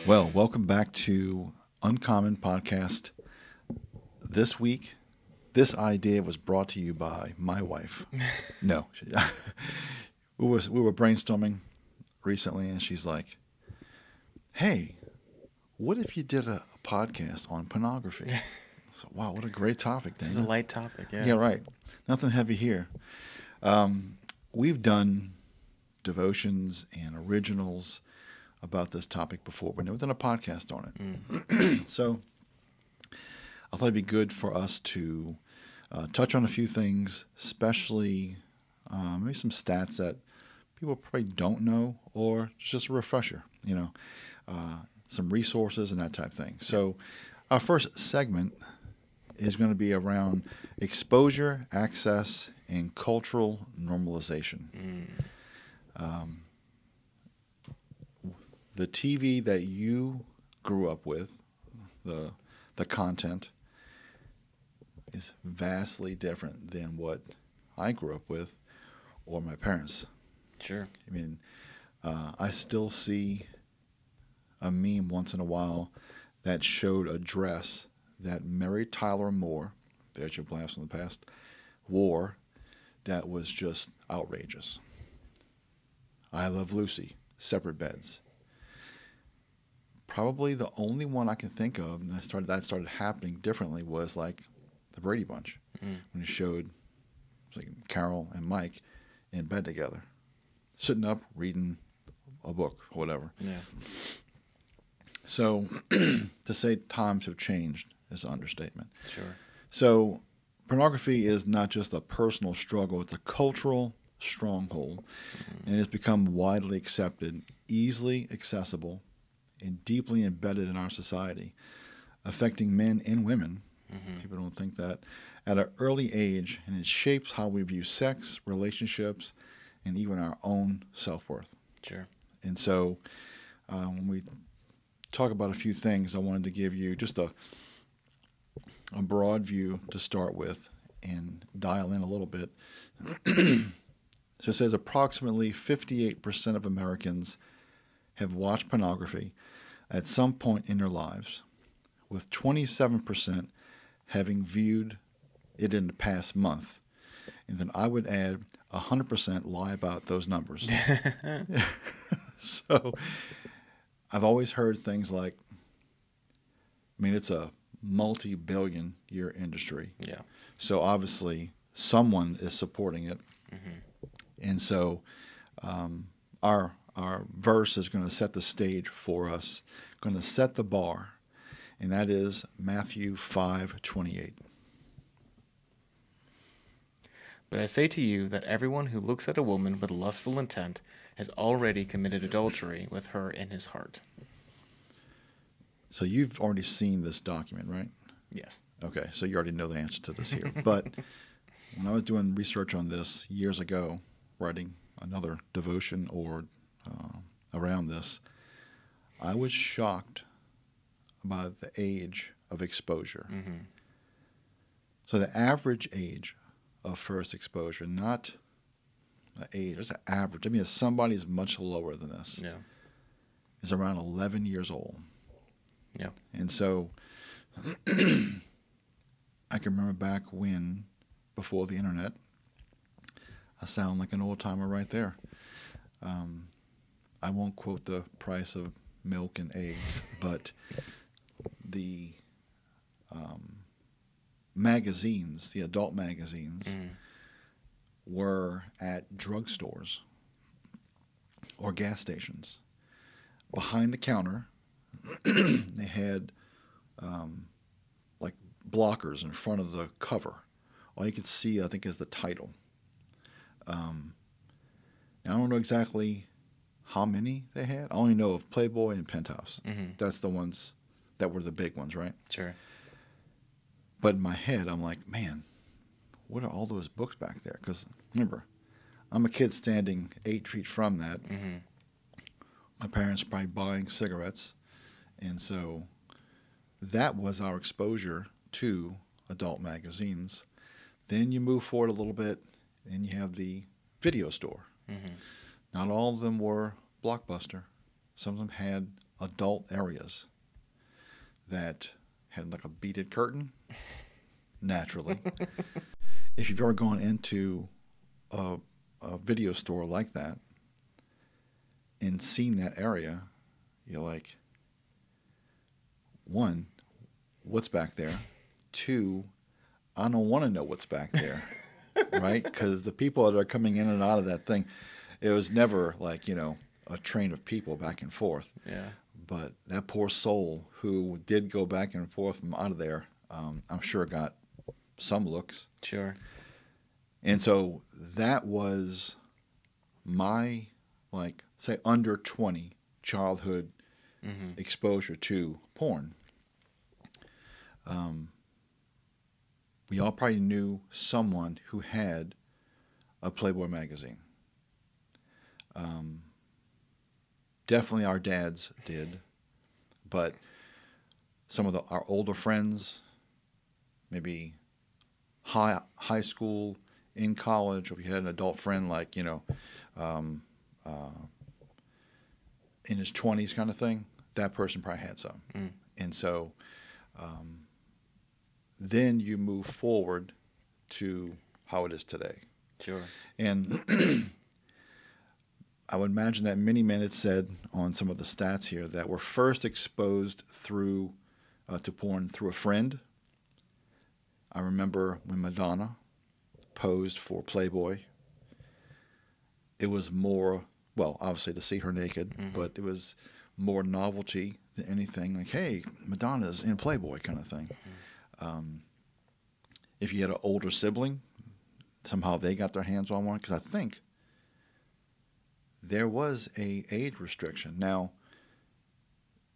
Well, welcome back to Uncommen Podcast. This week, this idea was brought to you by my wife. No. We were brainstorming recently, and she's like, hey, what if you did a podcast on pornography? So, wow, what a great topic, Dana. This is a light topic, yeah. Yeah, right. Nothing heavy here. We've done devotions and originals about this topic before, but never done a podcast on it. So I thought it'd be good for us to touch on a few things, especially maybe some stats that people probably don't know, or just a refresher, some resources and that type of thing. So our first segment is going to be around exposure, access, and cultural normalization. The TV that you grew up with, the content, is vastly different than what I grew up with or my parents. Sure. I mean, I still see a meme once in a while that showed a dress that Mary Tyler Moore, there's your blast from the past, wore that was just outrageous. I Love Lucy, separate beds. Probably the only one I can think of, and that started happening differently, was like the Brady Bunch, when it showed like Carol and Mike in bed together, sitting up reading a book or whatever. Yeah. So to say times have changed is an understatement. Sure. So pornography is not just a personal struggle, it's a cultural stronghold, and it's become widely accepted, easily accessible, and deeply embedded in our society, affecting men and women. People don't think that, at an early age, and it shapes how we view sex, relationships, and even our own self-worth. Sure. And so when we talk about a few things, I wanted to give you just a broad view to start with and dial in a little bit. So it says approximately 58% of Americans have watched pornography at some point in their lives, with 27% having viewed it in the past month. And then I would add 100% lie about those numbers. So I've always heard things like, it's a multi-billion year industry. Yeah. So obviously someone is supporting it. And so our verse is going to set the stage for us, going to set the bar, and that is Matthew 5:28. But I say to you that everyone who looks at a woman with lustful intent has already committed adultery with her in his heart. So you've already seen this document, right? Yes. Okay, so you already know the answer to this here. But when I was doing research on this years ago, writing another devotion or around this, I was shocked about the age of exposure. So the average age of first exposure, not the age, it's an average. If somebody's much lower than this, Yeah. is around 11 years old. Yeah. And so I can remember back when, before the internet, I sound like an old timer right there. I won't quote the price of milk and eggs, but the magazines, the adult magazines, were at drugstores or gas stations. Behind the counter, they had like blockers in front of the cover. All you could see, I think, is the title. I don't know exactly how many they had. I only know of Playboy and Penthouse. That's the ones that were the big ones, right? Sure. But in my head, I'm like, man, what are all those books back there? Because remember, I'm a kid standing 8 feet from that. My parents probably buying cigarettes. And so that was our exposure to adult magazines. Then you move forward a little bit, and you have the video store. Not all of them were Blockbuster. Some of them had adult areas that had like a beaded curtain, naturally. If you've ever gone into a video store like that and seen that area, you're like, one, what's back there? Two, I don't want to know what's back there, right? Because the people that are coming in and out of that thing, it was never like, a train of people back and forth. Yeah. But that poor soul who did go back and forth from out of there, I'm sure got some looks. Sure. And so that was my, say, under 20 childhood exposure to porn. We all probably knew someone who had a Playboy magazine. Definitely our dads did, but some of our older friends, maybe high school, in college, or if you had an adult friend like, in his 20s kind of thing, that person probably had some. And so then you move forward to how it is today. Sure. And I would imagine that many men had said on some of the stats here that were first exposed through to porn through a friend. I remember when Madonna posed for Playboy. It was more, well, obviously to see her naked, but it was more novelty than anything. Like, hey, Madonna's in Playboy kind of thing. If you had an older sibling, somehow they got their hands on one, because I think there was a age restriction. Now,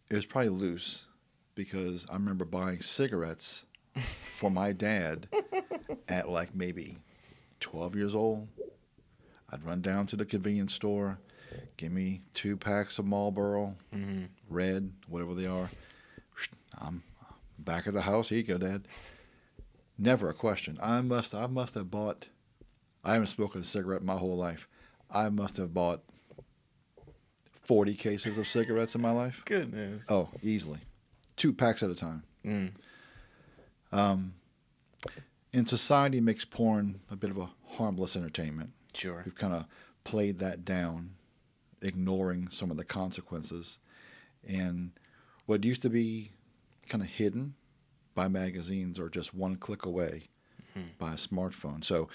it was probably loose, because I remember buying cigarettes for my dad at like maybe 12 years old. I'd run down to the convenience store, give me 2 packs of Marlboro, red, whatever they are. I'm back at the house. Here you go, Dad. Never a question. I must have bought, I haven't smoked a cigarette my whole life. I must have bought 40 cases of cigarettes in my life. Goodness. Oh, easily. 2 packs at a time. And society makes porn a bit of a harmless entertainment. Sure. We've kind of played that down, ignoring some of the consequences. And what used to be kind of hidden by magazines or just one click away by a smartphone. So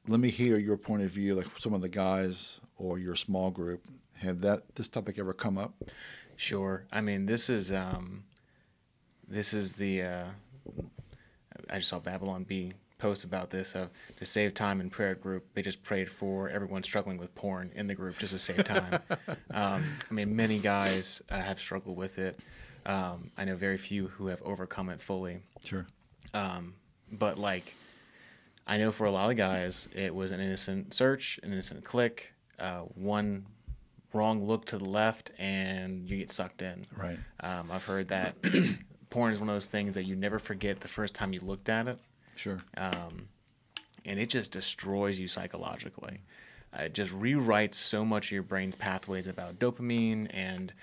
let me hear your point of view, like some of the guys or your small group. Have this topic ever come up? Sure. I mean, this is the I just saw Babylon B post about this to save time in prayer group. They just prayed for everyone struggling with porn in the group just to save time. I mean, many guys have struggled with it. I know very few who have overcome it fully. Sure. But like, I know for a lot of guys, it was an innocent search, an innocent click, one wrong look to the left, and you get sucked in. Right. I've heard that porn is one of those things that you never forget the first time you looked at it. Sure. And it just destroys you psychologically. It just rewrites so much of your brain's pathways about dopamine and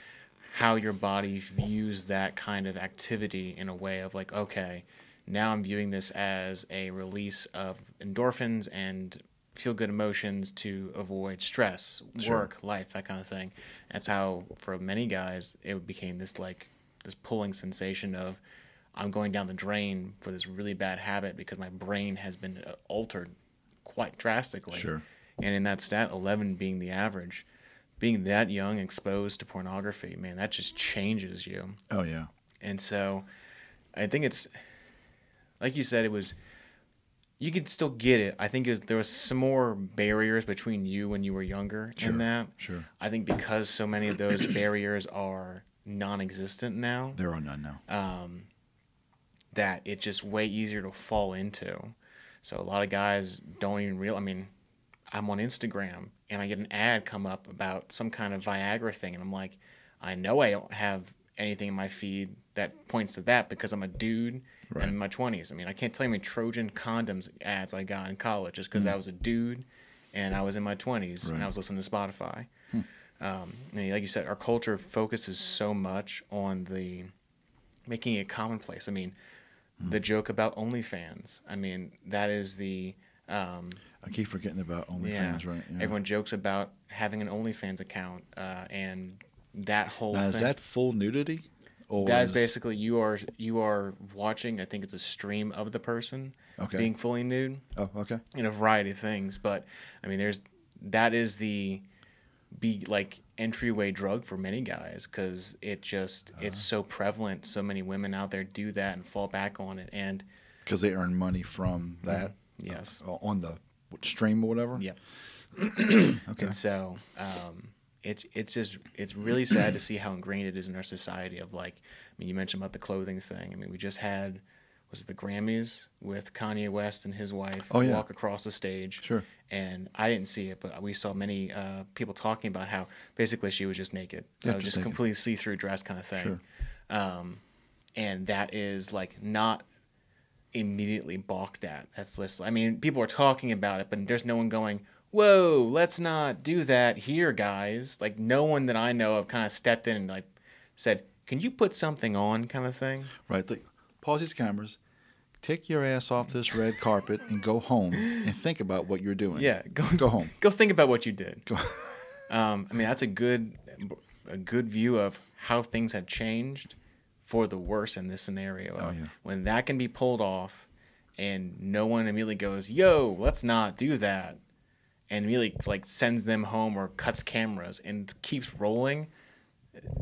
how your body views that kind of activity in a way of like, okay, now I'm viewing this as a release of endorphins and feel-good emotions to avoid stress, work, life, that kind of thing. That's how, for many guys, it became this pulling sensation of, I'm going down the drain for this really bad habit because my brain has been altered quite drastically. Sure. And in that stat, 11 being the average, being that young, exposed to pornography, man, that just changes you. Oh, yeah. And so I think it's, like you said, you could still get it. I think there was some more barriers between you when you were younger in that. Sure. I think because so many of those barriers are non-existent now. There are none now. That it's just way easier to fall into. So a lot of guys don't even realize. I mean, I'm on Instagram and I get an ad come up about some kind of Viagra thing, and I'm like, I know I don't have anything in my feed that points to that because I'm a dude and I'm in my 20s. I mean, I can't tell you how many Trojan condoms ads I got in college just because I was a dude and I was in my 20s and I was listening to Spotify. like you said, our culture focuses so much on the making it commonplace. I mean, the joke about OnlyFans. I mean, that is the I keep forgetting about OnlyFans, right? Yeah. Everyone jokes about having an OnlyFans account, and that whole Now, thing. is that full nudity? Or That is basically you are watching. I think it's a stream of the person being fully nude. Oh, okay. In a variety of things, but I mean, that is the entryway drug for many guys because it's so prevalent. So many women out there do that and fall back on it, and because they earn money from that. Yes. On the stream or whatever. Yep. Okay. And so it's really sad to see how ingrained it is in our society. Of like, I mean, you mentioned about the clothing thing. I mean, we just had was it the Grammys with Kanye West and his wife walk across the stage. Sure. And I didn't see it, but we saw many people talking about how basically she was just naked, just completely see-through dress kind of thing. Sure. And that is like not immediately balked at. That's just, I mean, people are talking about it, but there's no one going, whoa, let's not do that here, guys. Like, no one that I know of kind of stepped in and like said, can you put something on kind of thing? Right. Pause these cameras. Take your ass off this red carpet and go home and think about what you're doing. Yeah. Go home. Go think about what you did. I mean, that's a good view of how things have changed for the worse in this scenario. Oh, yeah. When that can be pulled off and no one immediately goes, yo, let's not do that, and immediately like sends them home or cuts cameras and keeps rolling,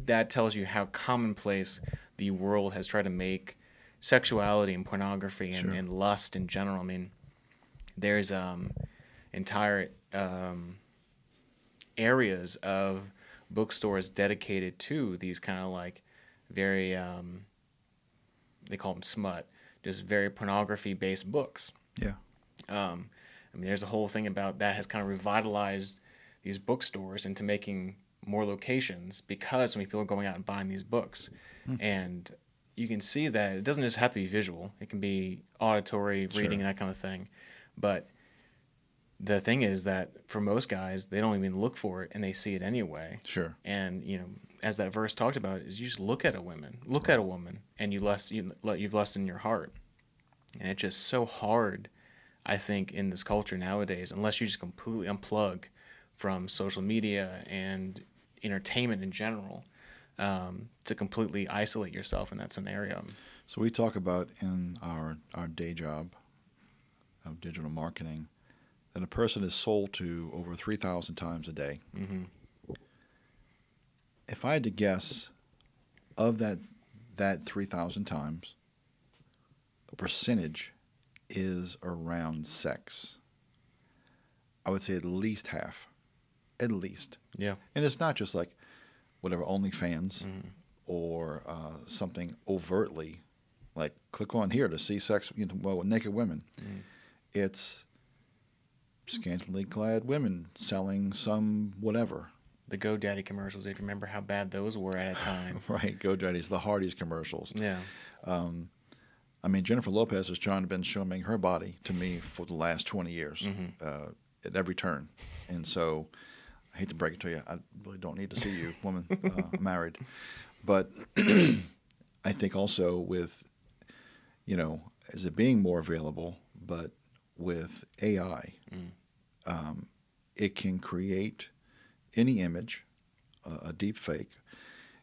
that tells you how commonplace the world has tried to make sexuality and pornography and lust in general. I mean, there's entire areas of bookstores dedicated to these kind of like very they call them smut, just very pornography based books. Yeah. I mean, there's a whole thing about that has kind of revitalized these bookstores into making more locations because so many people are going out and buying these books. And you can see that it doesn't just have to be visual. It can be auditory, reading, that kind of thing. But the thing is that for most guys, they don't even look for it and they see it anyway. Sure. And, you know, as that verse talked about, is you just look at a woman, and you've lust in your heart. And it's just so hard, I think, in this culture nowadays, unless you just completely unplug from social media and entertainment in general, to completely isolate yourself in that scenario. So we talk about in our day job of digital marketing that a person is sold to over 3,000 times a day. Mm-hmm. If I had to guess, of that 3,000 times, the percentage is around sex. I would say at least half. At least. Yeah. And it's not just like whatever OnlyFans or something overtly like click on here to see sex, with naked women. It's scantily clad women selling some whatever. The GoDaddy commercials, if you remember how bad those were at a time. Right, GoDaddy's, the Hardee's commercials. Yeah. I mean, Jennifer Lopez has been showing her body to me for the last 20 years at every turn. And so I hate to break it to you, I really don't need to see you, woman. I'm married. But I think also with, as it being more available, but with AI, it can create any image, a deep fake,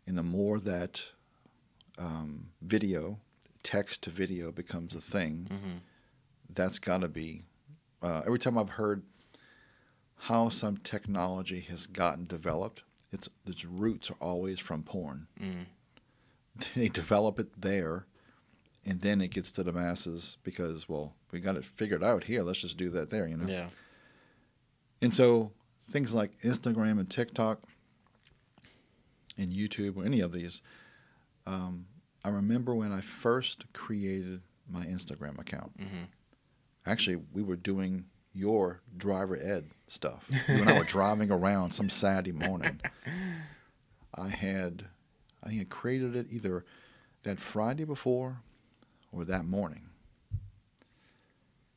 and the more that text to video becomes a thing, that's got to be, every time I've heard how some technology has gotten developed, its roots are always from porn. They develop it there, and then it gets to the masses because, well, we got it figured out here. Let's just do that there, Yeah. And so things like Instagram and TikTok and YouTube or any of these, I remember when I first created my Instagram account. Actually, we were doing your driver ed stuff. You and I were driving around some Saturday morning. I had created it either that Friday before or that morning.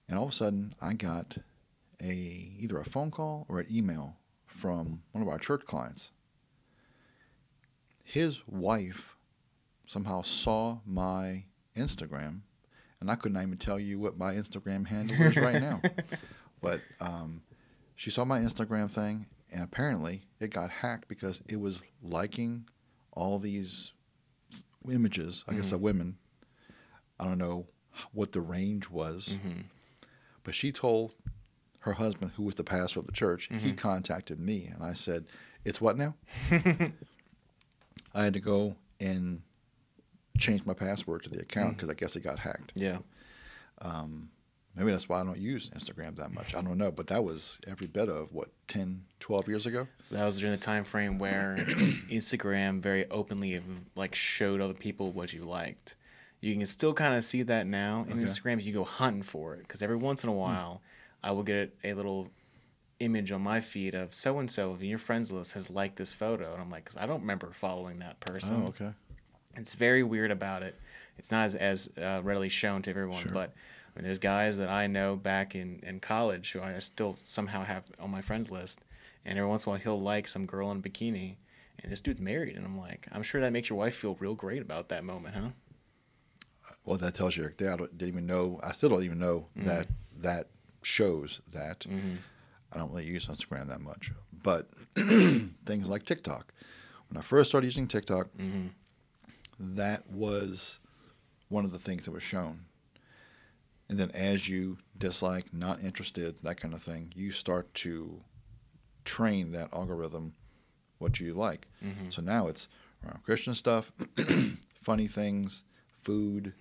And all of a sudden, I got either a phone call or an email from one of our church clients his wife somehow saw my Instagram, and I couldn't even tell you what my Instagram handle is right now. But she saw my Instagram thing, and apparently it got hacked because it was liking all these images, I guess, of women. I don't know what the range was, but she told her husband, who was the pastor of the church, he contacted me, and I said, "It's what now?" I had to go and change my password to the account because I guess it got hacked. Yeah. Maybe that's why I don't use Instagram that much. I don't know, but that was every bit of, 10, 12 years ago? So that was during the time frame where Instagram very openly like showed other people what you liked. You can still kind of see that now in Instagram if you go hunting for it, because every once in a while I will get a little image on my feed of so-and-so in your friends list has liked this photo, and I'm like, because I don't remember following that person. Oh, okay. It's very weird about it. It's not as readily shown to everyone, but I mean, there's guys that I know back in college who I still somehow have on my friends list, and every once in a while he'll like some girl in a bikini, and this dude's married, and I'm like, I'm sure that makes your wife feel real great about that moment, huh? Well, that tells you, I didn't even know, I still don't even know that shows that. I don't really use Instagram that much. But things like TikTok. When I first started using TikTok, that was one of the things that was shown. And then as you dislike, not interested, that kind of thing, you start to train that algorithm what you like. So now it's around Christian stuff, funny things, food,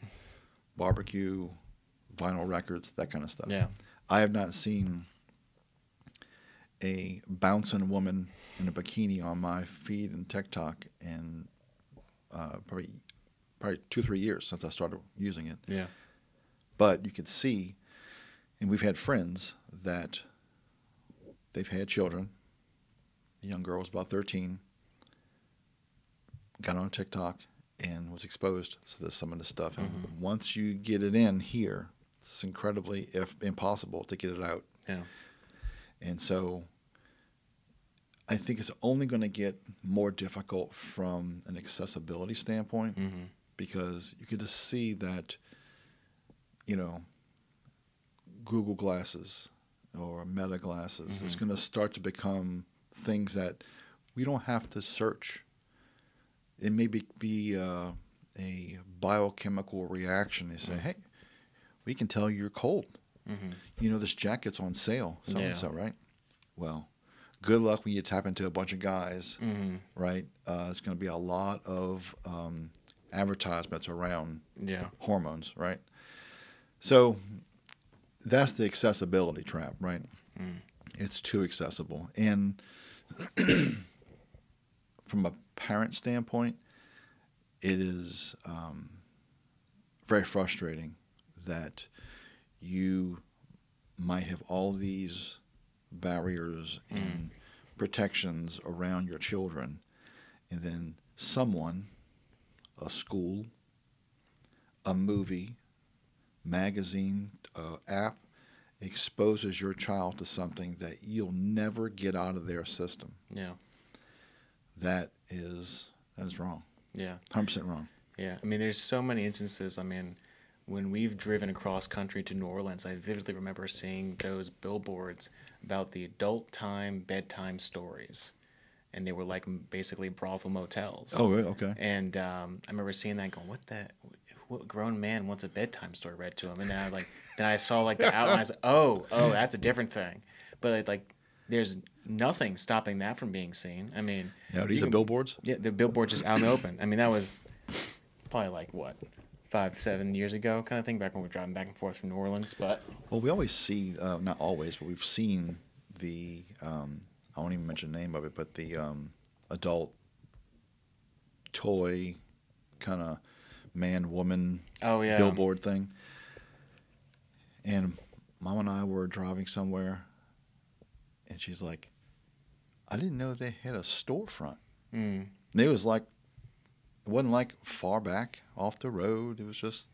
barbecue, vinyl records, that kind of stuff. Yeah. I have not seen a bouncing woman in a bikini on my feed in TikTok in probably 2-3 years since I started using it. Yeah. But you could see, and we've had friends that they've had children. The young girl was about 13, got on TikTok and was exposed to some of the stuff. And once you get it in here, it's incredibly, if impossible, to get it out. Yeah. And so I think it's only going to get more difficult from an accessibility standpoint because you could just see that, Google glasses or Meta glasses is going to start to become things that we don't have to search. It may be a biochemical reaction. They say, hey, we can tell you're cold. This jacket's on sale, so right? Well, good luck when you tap into a bunch of guys, right? It's going to be a lot of advertisements around hormones, right? So that's the accessibility trap, right? It's too accessible. And from a parent standpoint, it is very frustrating that you might have all these barriers and protections around your children, and then someone, a school, a movie, magazine, app, exposes your child to something that you'll never get out of their system. Yeah. That is wrong. Yeah. 100% wrong. Yeah. I mean, there's so many instances. I mean, when we've driven across country to New Orleans, I vividly remember seeing those billboards about the adult time bedtime stories. And they were like basically brothel motels. Oh, really? Okay. And I remember seeing that and going, what grown man wants a bedtime story read to him? And then I saw like the outline. I was like, oh, that's a different thing. But like there's nothing stopping that from being seen. I mean, now these are billboards? Yeah, the billboards just out in the open. I mean, that was probably like 5-7 years ago kind of thing, back when we were driving back and forth from New Orleans. But well, we always see, not always, but we've seen the I won't even mention the name of it, but the adult toy kind of man-woman billboard thing. And Mom and I were driving somewhere, and she's like, I didn't know they had a storefront. And it was like, it wasn't like far back off the road. It was just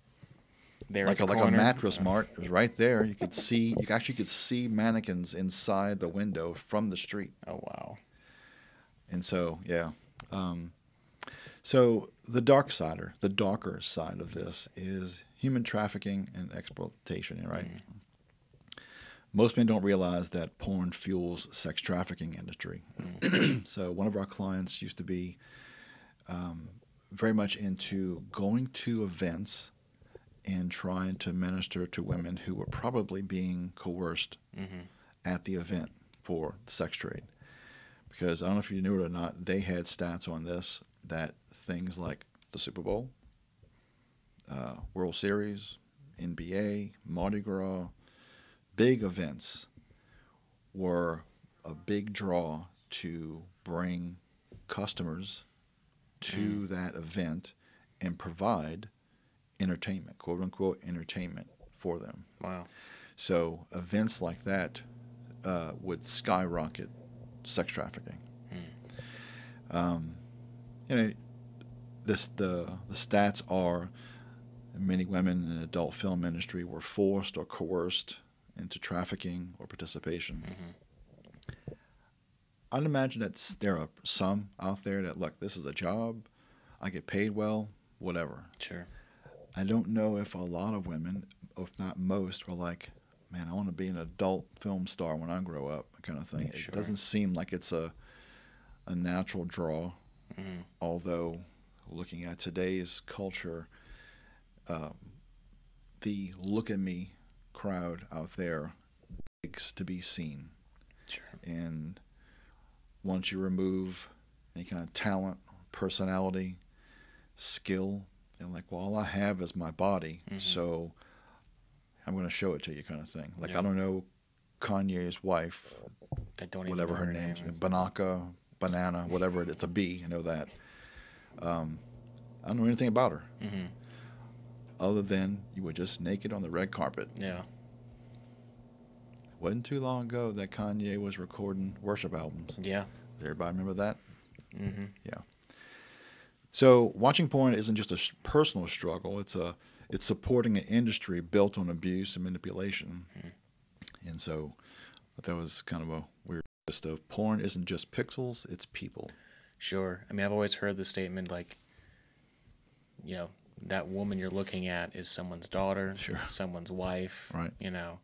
there like a mattress mart. It was right there. You could actually see mannequins inside the window from the street. Oh, wow. And so, yeah. So the darker side of this is human trafficking and exploitation, right? Most men don't realize that porn fuels sex trafficking industry. So one of our clients used to be very much into going to events and trying to minister to women who were probably being coerced at the event for the sex trade. Because I don't know if you knew it or not, they had stats on this that things like the Super Bowl, World Series, NBA, Mardi Gras, big events were a big draw to bring customers to that event and provide entertainment, quote unquote entertainment for them. Wow. So events like that would skyrocket sex trafficking. You know, the stats are many women in the adult film industry were forced or coerced into trafficking or participation. I'd imagine that there are some out there that, look, this is a job, I get paid well, whatever. Sure. I don't know if a lot of women, if not most, were like, man, I want to be an adult film star when I grow up, kind of thing. Sure. It doesn't seem like it's a natural draw, although looking at today's culture, the look at me crowd out there begs to be seen. Sure. And once you remove any kind of talent, personality, skill, and like, well, all I have is my body, so I'm going to show it to you, kind of thing. Like, I don't know Kanye's wife, I don't even whatever know her name is, Banana, whatever it is, it's a B, I know that. I don't know anything about her, other than you were just naked on the red carpet. Yeah. Wasn't too long ago that Kanye was recording worship albums. Yeah. Does everybody remember that? Yeah. So watching porn isn't just a personal struggle. It's supporting an industry built on abuse and manipulation. And so that was kind of a weird list of porn isn't just pixels, it's people. Sure. I mean, I've always heard the statement like, you know, that woman you're looking at is someone's daughter, someone's wife. Right. You know,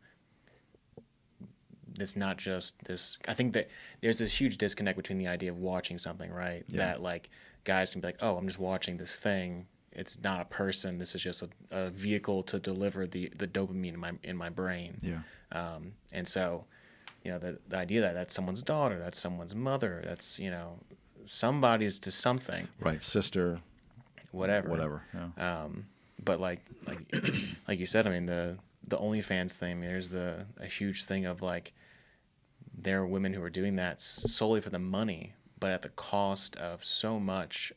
it's not just this. I think that there's this huge disconnect between the idea of watching something, right? Yeah. That like guys can be like, oh, I'm just watching this thing. It's not a person. This is just a vehicle to deliver the dopamine in my brain. Yeah. And so, you know, the idea that that's someone's daughter, that's someone's mother, that's, you know, somebody's to something. Right. Sister. Whatever. Yeah. But like you said, I mean, the OnlyFans thing, there's a huge thing of like, there are women who are doing that solely for the money, but at the cost of so much,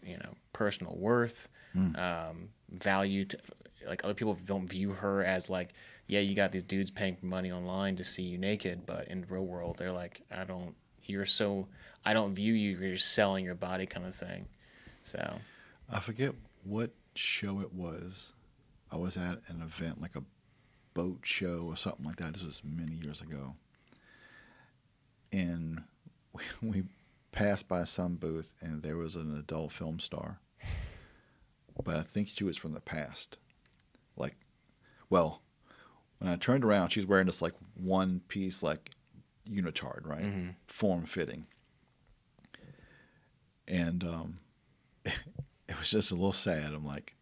you know, personal worth, value. Like other people don't view her as like, yeah, you got these dudes paying money online to see you naked, but in the real world, they're like, I don't view you. You're just selling your body, kind of thing. So I forget what show it was. I was at an event, like a boat show or something like that. This was many years ago. And we passed by some booth, and there was an adult film star. But I think she was from the past. Like, well, when I turned around, she's wearing this, like, one-piece, like, unitard, right? Form-fitting. And it was just a little sad. I'm like,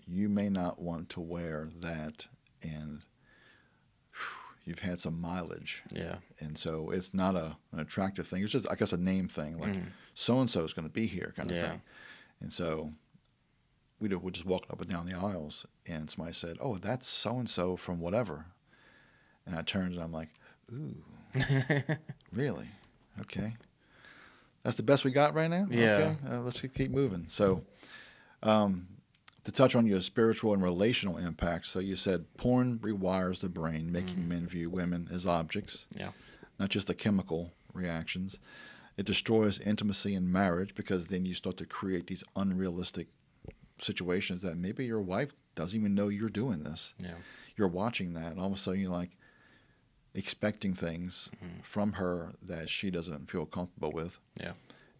you may not want to wear that, and you've had some mileage. Yeah. And so it's not an attractive thing. It's just, I guess, a name thing. Like, so-and-so is going to be here, kind of thing. And so we just walked up and down the aisles, and somebody said, oh, that's so-and-so from whatever. And I turned, and I'm like, ooh, really? Okay. That's the best we got right now? Yeah. Okay, let's keep moving. So to touch on your spiritual and relational impacts, so you said porn rewires the brain, making men view women as objects, not just the chemical reactions. It destroys intimacy in marriage because then you start to create these unrealistic situations that maybe your wife doesn't even know you're doing this. Yeah. You're watching that, and all of a sudden you're like expecting things from her that she doesn't feel comfortable with. Yeah.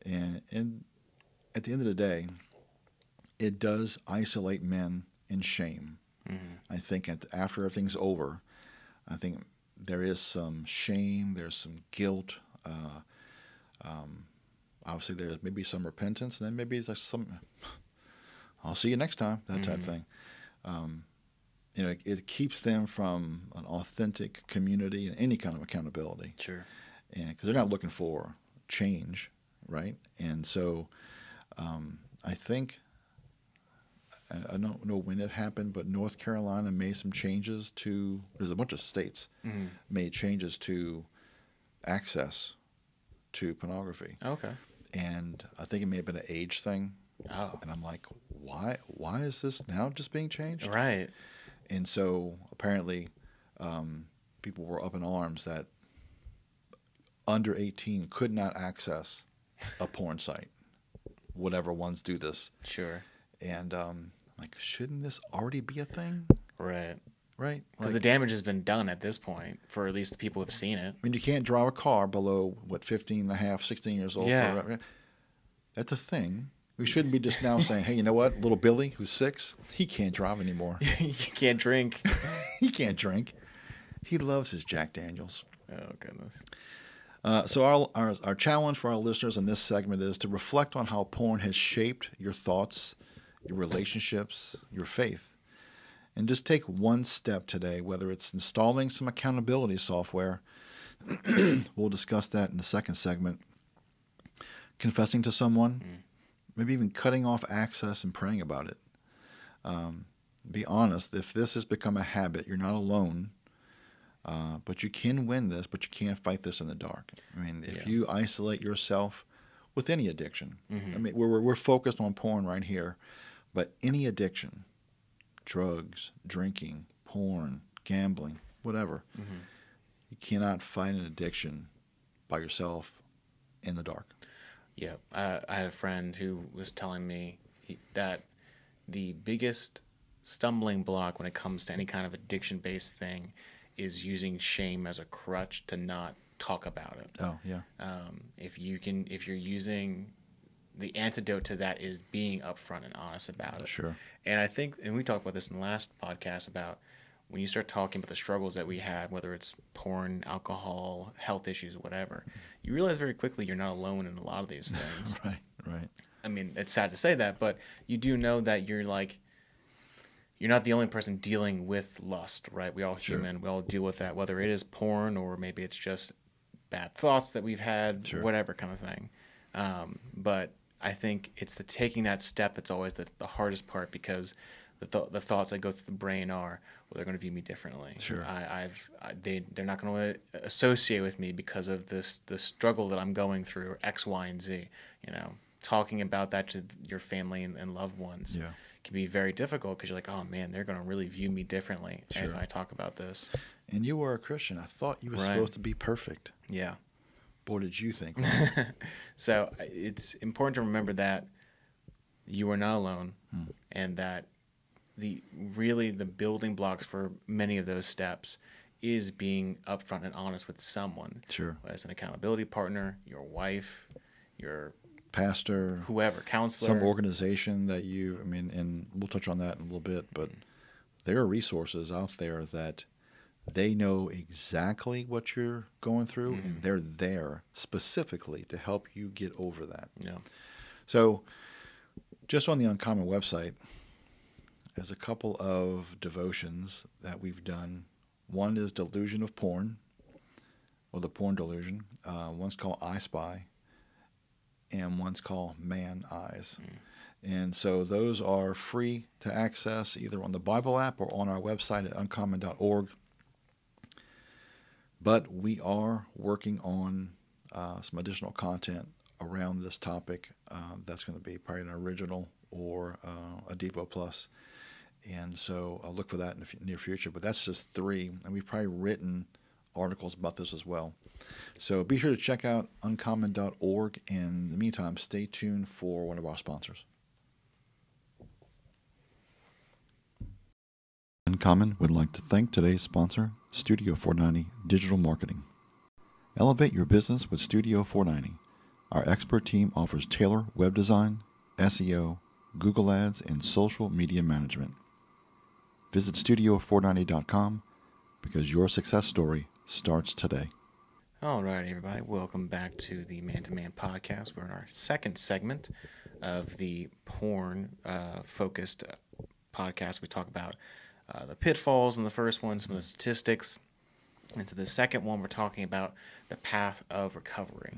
And at the end of the day, it does isolate men in shame. Mm-hmm. I think after everything's over, I think there is some shame, there's some guilt. Obviously, there's maybe some repentance, and then maybe there's some, I'll see you next time, that type thing. It keeps them from an authentic community and any kind of accountability. Sure. And because they're not looking for change, right? And so I think, I don't know when it happened, but North Carolina made some changes to, there's a bunch of states made changes to access to pornography. Okay. And I think it may have been an age thing. Oh. And I'm like, why is this now just being changed? Right. And so apparently people were up in arms that under 18 could not access a porn site, whatever ones do this. Sure. And I'm like, shouldn't this already be a thing? Right. Right? Because the damage has been done at this point, for at least the people who've seen it. I mean, you can't drive a car below, 15 and a half, 16 years old. Yeah. That's a thing. We shouldn't be just now saying, hey, you know what? Little Billy, who's 6, he can't drive anymore. He can't drink. He can't drink. He loves his Jack Daniels. Oh, goodness. So our challenge for our listeners in this segment is to reflect on how porn has shaped your thoughts, your relationships, your faith. And just take one step today, whether it's installing some accountability software. We'll discuss that in the second segment. Confessing to someone, maybe even cutting off access and praying about it. Be honest, if this has become a habit, you're not alone. But you can win this, but you can't fight this in the dark. I mean, if you isolate yourself with any addiction, I mean, we're focused on porn right here, but any addiction, drugs, drinking, porn, gambling, whatever, you cannot fight an addiction by yourself in the dark. Yeah. I had a friend who was telling me that the biggest stumbling block when it comes to any kind of addiction-based thing is using shame as a crutch to not talk about it. Oh, yeah. If you're using, the antidote to that is being upfront and honest about it. Sure. And I think, and we talked about this in the last podcast, about when you start talking about the struggles that we have, whether it's porn, alcohol, health issues, whatever, you realize very quickly you're not alone in a lot of these things. Right. I mean, it's sad to say that, but you do know that you're not the only person dealing with lust, right? We all human. We all deal with that, whether it is porn or maybe it's just bad thoughts that we've had, whatever kind of thing. But I think it's taking that step that's always the hardest part, because the thoughts that go through the brain are, well, they're going to view me differently. Sure. They're not going to associate with me because of the struggle that I'm going through, or X, Y, and Z. Talking about that to your family and loved ones. Yeah. Can be very difficult, because you're like, oh man, they're going to really view me differently if I talk about this. And you were a Christian. I thought you were supposed to be perfect. Yeah. What did you think? So it's important to remember that you are not alone, and that the building blocks for many of those steps is being upfront and honest with someone. Sure. As an accountability partner, your wife, your pastor, whoever, counselor, some organization that and we'll touch on that in a little bit, but there are resources out there that they know exactly what you're going through, and they're there specifically to help you get over that. Yeah. So just on the Uncommen website, there's a couple of devotions that we've done. One is Delusion of Porn, or the Porn Delusion. One's called I Spy, and one's called Man Eyes. And so those are free to access either on the Bible app or on our website at uncommen.org. But we are working on some additional content around this topic. That's going to be probably an original or a Devo Plus. And so I'll look for that in the near future. But that's just 3. And we've probably written articles about this as well. So be sure to check out uncommen.org. And in the meantime, stay tuned for one of our sponsors. Uncommen would like to thank today's sponsor, Studio 490 Digital Marketing. Elevate your business with Studio 490. Our expert team offers tailored web design, SEO, Google Ads, and social media management. Visit studio490.com because your success story starts today. All right, everybody. Welcome back to the Man-to-Man Podcast. We're in our second segment of the porn-focused podcast. We talk about the pitfalls in the first one, some of the statistics. And to the second one, we're talking about the path of recovery.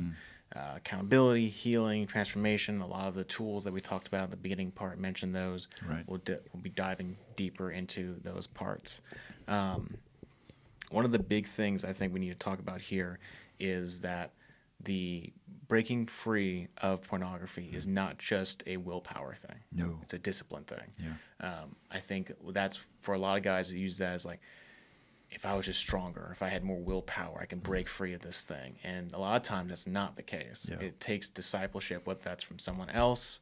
Accountability, healing, transformation, a lot of the tools that we talked about at the beginning part, mentioned those. Right. We'll be diving deeper into those parts. One of the big things I think we need to talk about here is that the breaking free of pornography is not just a willpower thing. No. It's a discipline thing. Yeah. I think that's, for a lot of guys that use that as like, if I was just stronger, if I had more willpower, I can break free of this thing. And a lot of times that's not the case. Yeah. It takes discipleship, whether that's from someone else,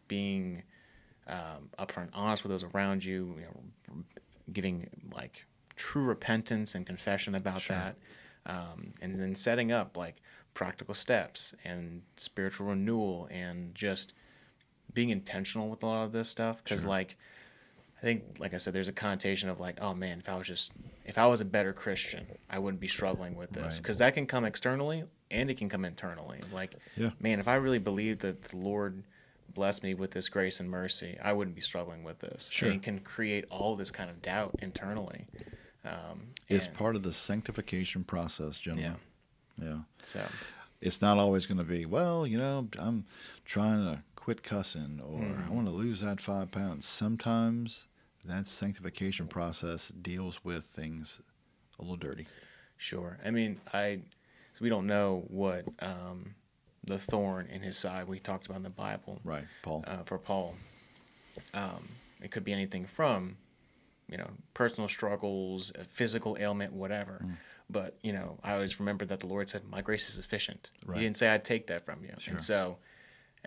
being upfront honest with those around you, giving like true repentance and confession about that, and then setting up like practical steps and spiritual renewal and just being intentional with a lot of this stuff. Because like, I think, like I said, there's a connotation of like, oh man, if I was a better Christian, I wouldn't be struggling with this. Because that can come externally and it can come internally. Like, man, if I really believed that the Lord blessed me with this grace and mercy, I wouldn't be struggling with this. And it can create all this kind of doubt internally. It's part of the sanctification process, gentlemen. Yeah. So it's not always going to be, well, I'm trying to quit cussing or I want to lose that 5 pounds. Sometimes that sanctification process deals with things a little dirty. Sure. I mean, so we don't know what the thorn in his side we talked about in the Bible. Right, Paul. For Paul. It could be anything from, personal struggles, a physical ailment, whatever. But, I always remember that the Lord said, my grace is sufficient. Right. He didn't say I'd take that from you. Sure. And so,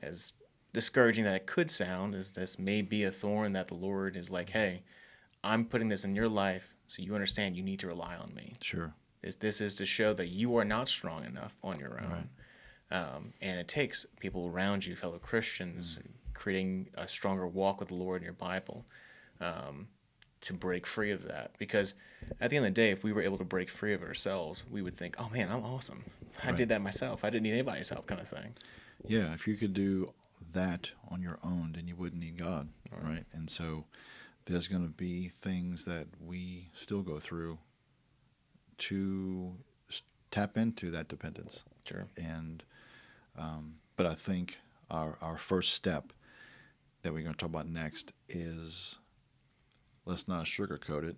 as discouraging that it could sound, is this may be a thorn that the Lord is like, hey, I'm putting this in your life so you understand you need to rely on me. Sure. This is to show that you are not strong enough on your own. Right. And it takes people around you, fellow Christians, creating a stronger walk with the Lord in your Bible, to break free of that. Because at the end of the day, if we were able to break free of it ourselves, we would think, oh man, I'm awesome. I did that myself. I didn't need anybody's help, kind of thing. Yeah, if you could do that on your own, then you wouldn't need God, right? And so there's going to be things that we still go through to tap into that dependence. Sure. And but I think our first step that we're going to talk about next is, let's not sugarcoat it.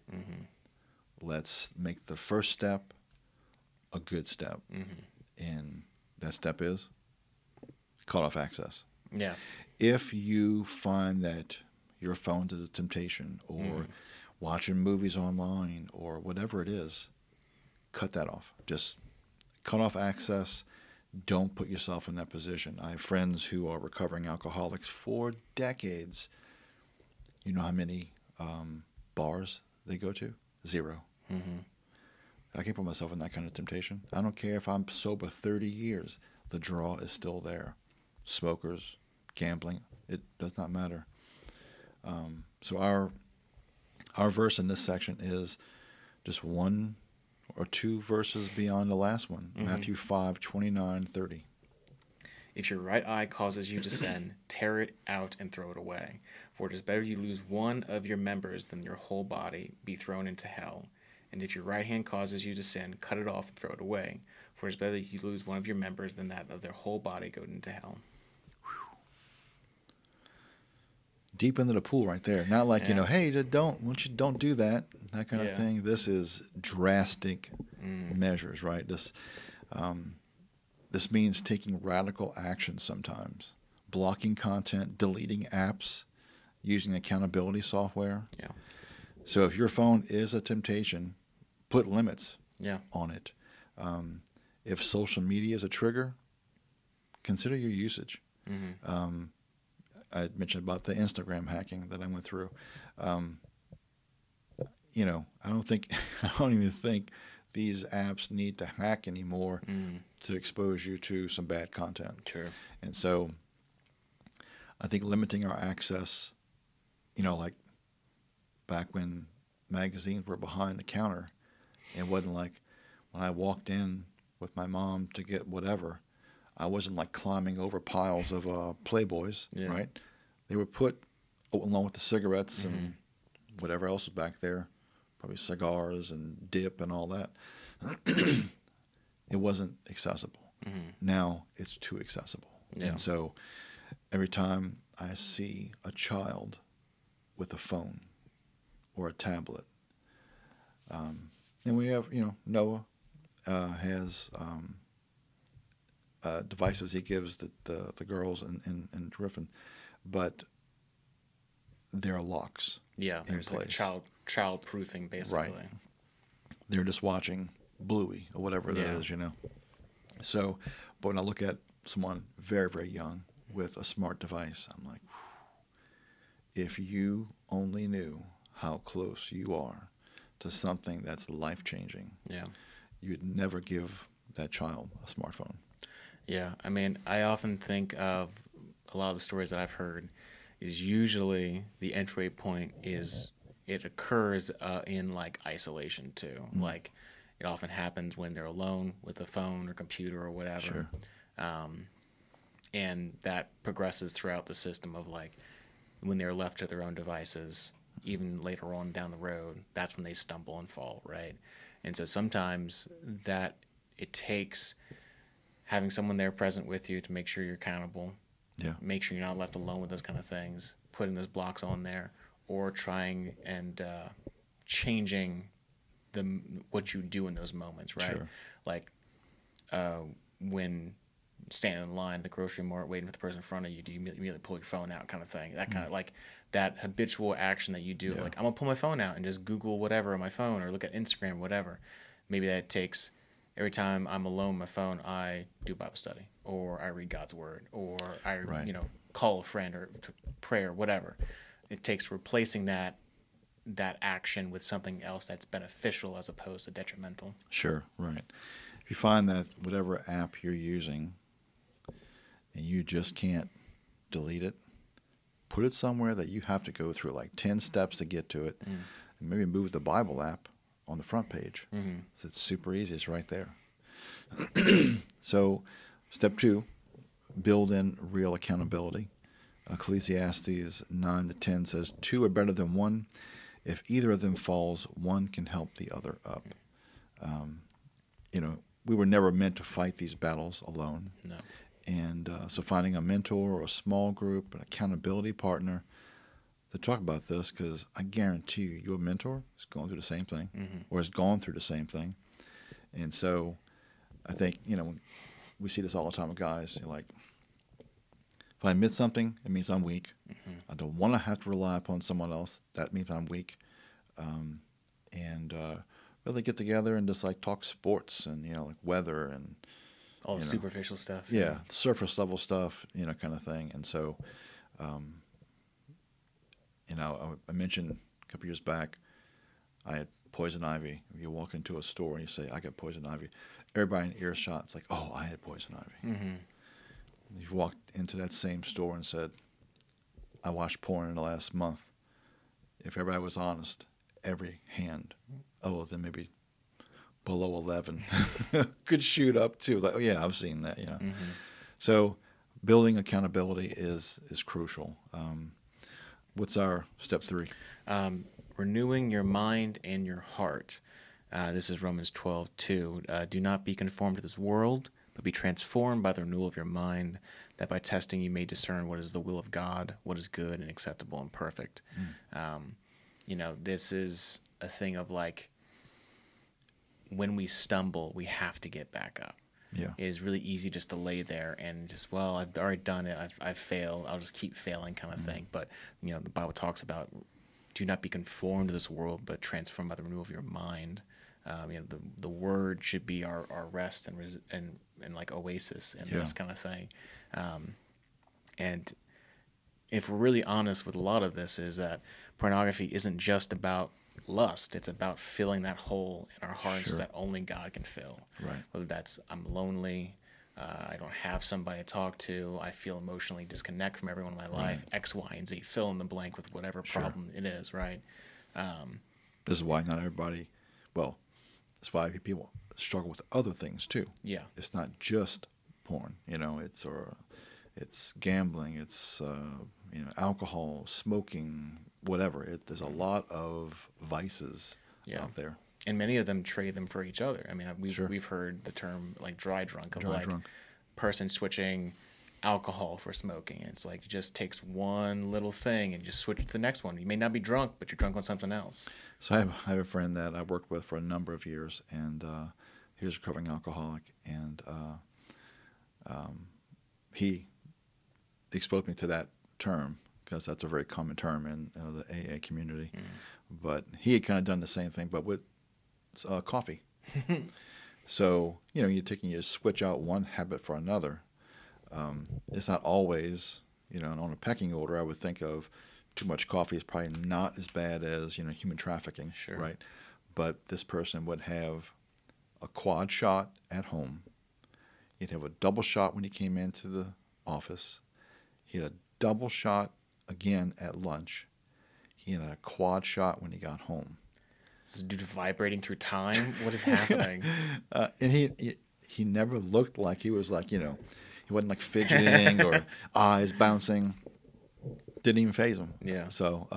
Let's make the first step a good step. And that step is cut off access. Yeah. If you find that your phone's a temptation or watching movies online or whatever it is, cut that off. Just cut off access. Don't put yourself in that position. I have friends who are recovering alcoholics for decades. You know how many bars they go to? 0. I can't put myself in that kind of temptation. I don't care if I'm sober 30 years. The draw is still there. Smokers, gambling, it does not matter. So our verse in this section is just 1 or 2 verses beyond the last one. Matthew 5:29-30. If your right eye causes you to sin, tear it out and throw it away. For it is better you lose one of your members than your whole body be thrown into hell. And if your right hand causes you to sin, cut it off and throw it away. For it is better that you lose one of your members than that of their whole body go into hell. Deep into the pool right there. Not like, hey, don't do that kind of thing. This is drastic measures, right? This means taking radical action sometimes. Blocking content, deleting apps, using accountability software. Yeah. So if your phone is a temptation, put limits on it. If social media is a trigger, consider your usage. I mentioned about the Instagram hacking that I went through. I don't even think these apps need to hack anymore to expose you to some bad content. Sure. And so I think limiting our access, like back when magazines were behind the counter, it wasn't like when I walked in with my mom to get whatever, I wasn't like climbing over piles of Playboys, right? They were put along with the cigarettes and whatever else was back there, probably cigars and dip and all that. It wasn't accessible. Now it's too accessible. And so every time I see a child with a phone or a tablet, and we have, Noah has devices he gives the girls in Griffin, but there are locks. Yeah, there's like child proofing basically. Right. They're just watching Bluey or whatever that is, So, but when I look at someone very, very young with a smart device, I'm like, if you only knew how close you are to something that's life-changing, you'd never give that child a smartphone. Yeah, I mean, I often think of a lot of the stories that I've heard is usually the entry point is it occurs in like isolation too. Like it often happens when they're alone with a phone or computer or whatever. Sure. And that progresses throughout the system of like when they're left to their own devices, even later on down the road, that's when they stumble and fall, right? And so sometimes that it takes having someone there present with you to make sure you're accountable, make sure you're not left alone with those kind of things, putting those blocks on there, or trying and changing what you do in those moments, right? Sure. Like when standing in line at the grocery mart waiting for the person in front of you, do you immediately pull your phone out kind of thing? That kind of like that habitual action that you do, like I'm going to pull my phone out and just Google whatever on my phone or look at Instagram, whatever. Maybe that takes every time I'm alone on my phone, I do Bible study or I read God's word or I, call a friend or to pray or whatever. It takes replacing that action with something else that's beneficial as opposed to detrimental. Sure, right. If you find that whatever app you're using and you just can't delete it, put it somewhere that you have to go through like 10 steps to get to it. And maybe move the Bible app on the front page. So it's super easy. It's right there. So step 2, build in real accountability. Ecclesiastes 9-10 says, 2 are better than 1. If either of them falls, one can help the other up. We were never meant to fight these battles alone. No. And so finding a mentor or a small group, an accountability partner to talk about this, because I guarantee you, your mentor is going through the same thing or has gone through the same thing. And so I think, we see this all the time with guys. You're like, if I admit something, it means I'm weak. I don't want to have to rely upon someone else. That means I'm weak. Really get together and just like talk sports and, like weather and all the superficial stuff. Yeah, surface level stuff, kind of thing. And so, I mentioned a couple years back, I had poison ivy. If you walk into a store and you say, I got poison ivy, everybody in earshot, it's like, oh, I had poison ivy. You've walked into that same store and said, I watched porn in the last month. If everybody was honest, every hand, other than maybe below 11, could shoot up to like, oh yeah, I've seen that, So building accountability is crucial. What's our step 3? Renewing your mind and your heart. This is Romans 12:2. Do not be conformed to this world, but be transformed by the renewal of your mind, that by testing you may discern what is the will of God, what is good and acceptable and perfect. This is a thing of like, when we stumble, we have to get back up. Yeah. It is really easy just to lay there and just, well, I've already done it. I've failed. I'll just keep failing kind of thing. But, the Bible talks about do not be conformed to this world, but transformed by the renewal of your mind. The word should be our rest and like oasis in this kind of thing. And if we're really honest with a lot of this, is that pornography isn't just about lust. It's about filling that hole in our hearts that only God can fill. Right. Whether that's I'm lonely, I don't have somebody to talk to. I feel emotionally disconnected from everyone in my life. X, Y, and Z. Fill in the blank with whatever problem it is, right? This is why not everybody, well, that's why people struggle with other things too. Yeah. It's not just porn, it's gambling, it's alcohol, smoking, whatever. There's a lot of vices out there. And many of them trade them for each other. I mean, we've heard the term like dry drunk, person switching alcohol for smoking. It's like it just takes one little thing and just switch to the next one. You may not be drunk, but you're drunk on something else. So I have a friend that I worked with for a number of years, and he was a recovering alcoholic, and he exposed me to that term because that's a very common term in the AA community. But he had kind of done the same thing, but with coffee. So, you switch out one habit for another. It's not always, on a pecking order, I would think of too much coffee is probably not as bad as, human trafficking, right? But this person would have a quad shot at home. He'd have a double shot when he came into the office. He had a double shot again at lunch. He had a quad shot when he got home. Is this dude vibrating through time? What is happening? And he never looked like he was like, he wasn't like fidgeting or eyes bouncing. Didn't even faze him. Yeah. So,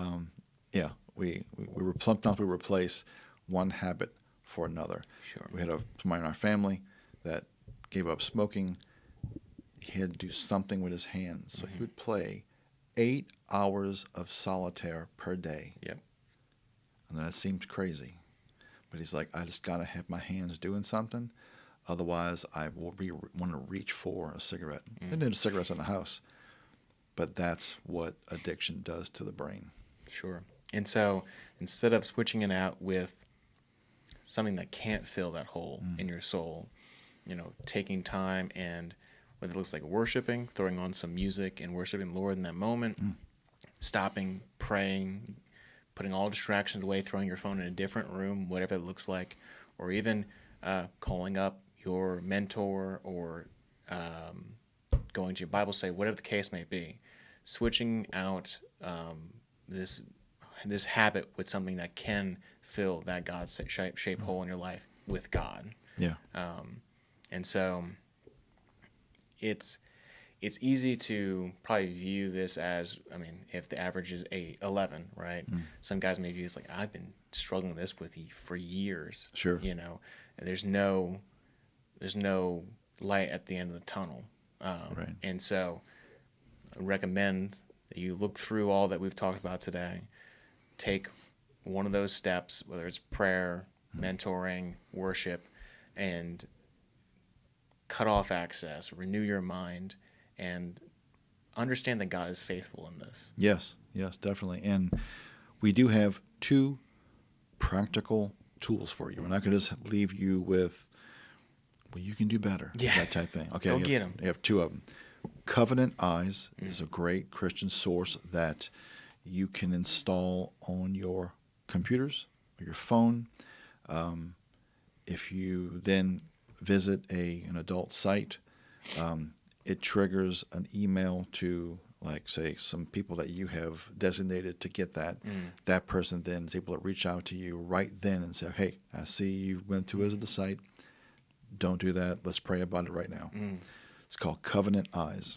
we were plumped up to replace one habit for another. Sure. We had somebody in our family that gave up smoking. He had to do something with his hands. So he would play 8 hours of solitaire per day. Yep. And that seems crazy. But he's like, I just got to have my hands doing something. Otherwise, I will want to reach for a cigarette. And then cigarettes in the house. But that's what addiction does to the brain. Sure. And so instead of switching it out with something that can't fill that hole in your soul, taking time and whether it looks like worshiping, throwing on some music and worshiping the Lord in that moment, stopping, praying, putting all distractions away, throwing your phone in a different room, whatever it looks like, or even calling up your mentor or going to your Bible study, whatever the case may be, switching out this habit with something that can fill that God-shaped hole in your life with God. Yeah. And so it's easy to probably view this as, if the average is 11, right? Some guys may view this like, I've been struggling with this for years. Sure. And there's no light at the end of the tunnel. Right. And so I recommend that you look through all that we've talked about today, take one of those steps, whether it's prayer, mentoring, worship, and cut off access, renew your mind, and understand that God is faithful in this. Yes, definitely. And we do have 2 practical tools for you. We're not going to just leave you with, well, you can do better, that type thing. Okay, Go get them. You have 2 of them. Covenant Eyes is a great Christian source that you can install on your computers or your phone. If you then visit an adult site, it triggers an email to, like, say, some people that you have designated to get that. That person then is able to reach out to you right then and say, hey, I see you went to visit the site. Don't do that. Let's pray about it right now. It's called Covenant Eyes.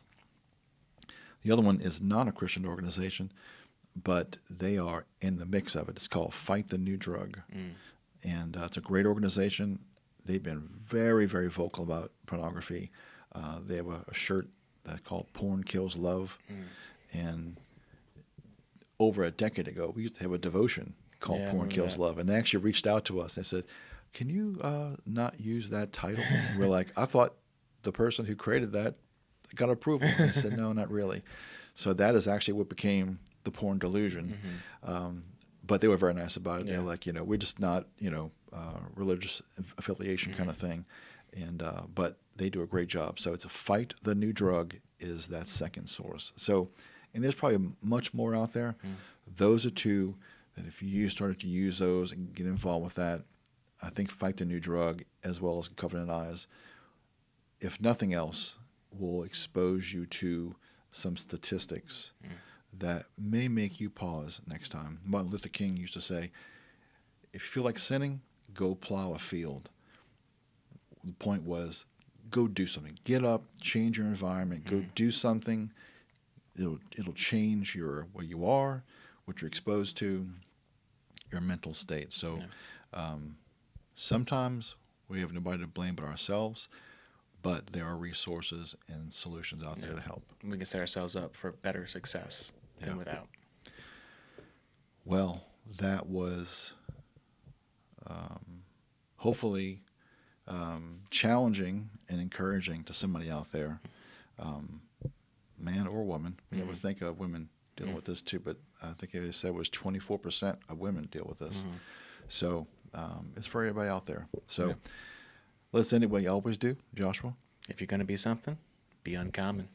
The other one is not a Christian organization, but they are in the mix of it. It's called Fight the New Drug. And it's a great organization. They've been very, very vocal about pornography. They have a shirt that's called Porn Kills Love. And over a decade ago, we used to have a devotion called Porn Kills Love. And they actually reached out to us. They said, can you not use that title? And we're like, I thought the person who created that got approval. And they said, no, not really. So that is actually what became the Porn Delusion. But they were very nice about it. They're like, we're just not, religious affiliation kind of thing. And but they do a great job. So it's a Fight the New Drug is that second source. So, and there's probably much more out there. Those are 2 that if you started to use those and get involved with that, I think Fight the New Drug as well as Covenant Eyes if nothing else, will expose you to some statistics that may make you pause next time. Martin Luther King used to say, if you feel like sinning, go plow a field. The point was, go do something. Get up, change your environment, go do something. It'll change where you are, what you're exposed to, your mental state. So sometimes we have nobody to blame but ourselves, but there are resources and solutions out there to help. We can set ourselves up for better success than without. Well, that was hopefully challenging and encouraging to somebody out there, man or woman. We never think of women dealing with this too, but I think they said it was 24% of women deal with this. So it's for everybody out there. So let's end it what you always do, Joshua. If you're going to be something, be uncommon.